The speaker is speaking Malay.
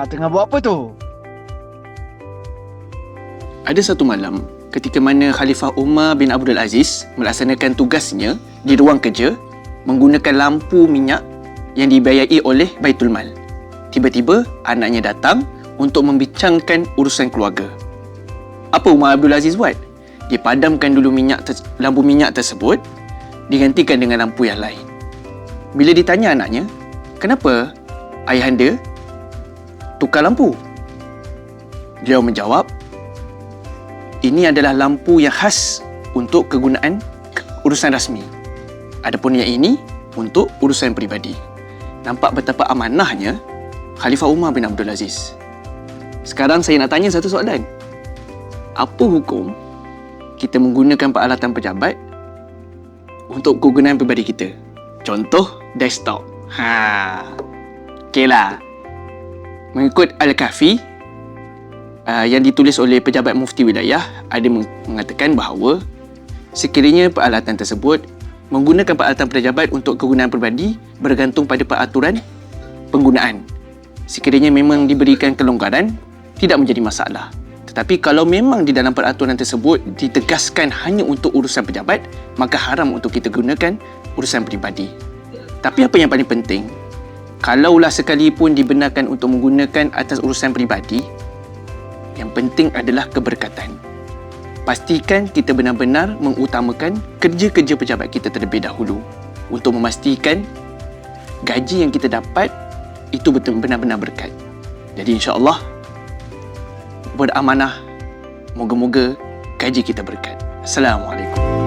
Tengah buat apa tu? Ada satu malam, ketika mana Khalifah Umar bin Abdul Aziz melaksanakan tugasnya di ruang kerja menggunakan lampu minyak yang dibiayai oleh Baitul Mal. Tiba-tiba, anaknya datang untuk membincangkan urusan keluarga. Apa Umar Abdul Aziz buat? Dia padamkan dulu lampu minyak tersebut, digantikan dengan lampu yang lain. Bila ditanya anaknya, kenapa ayahanda tukar lampu? Beliau menjawab, ini adalah lampu yang khas untuk kegunaan urusan rasmi. Adapun yang ini untuk urusan peribadi. Nampak betapa amanahnya Khalifah Umar bin Abdul Aziz. Sekarang saya nak tanya satu soalan. Apa hukum kita menggunakan peralatan pejabat untuk kegunaan peribadi kita? Contoh, desktop. Okeylah. Mengikut Al-Kahfi, yang ditulis oleh pejabat mufti wilayah, ada mengatakan bahawa sekiranya peralatan tersebut menggunakan peralatan pejabat untuk kegunaan peribadi bergantung pada peraturan penggunaan. Sekiranya memang diberikan kelonggaran, tidak menjadi masalah. Tetapi kalau memang di dalam peraturan tersebut ditegaskan hanya untuk urusan pejabat, maka haram untuk kita gunakan urusan peribadi. Tapi apa yang paling penting, kalaulah sekalipun dibenarkan untuk menggunakan atas urusan peribadi, yang penting adalah keberkatan. Pastikan kita benar-benar mengutamakan kerja-kerja pejabat kita terlebih dahulu untuk memastikan gaji yang kita dapat itu benar-benar berkat. Jadi insya-Allah beramanah, moga-moga gaji kita berkat. Assalamualaikum.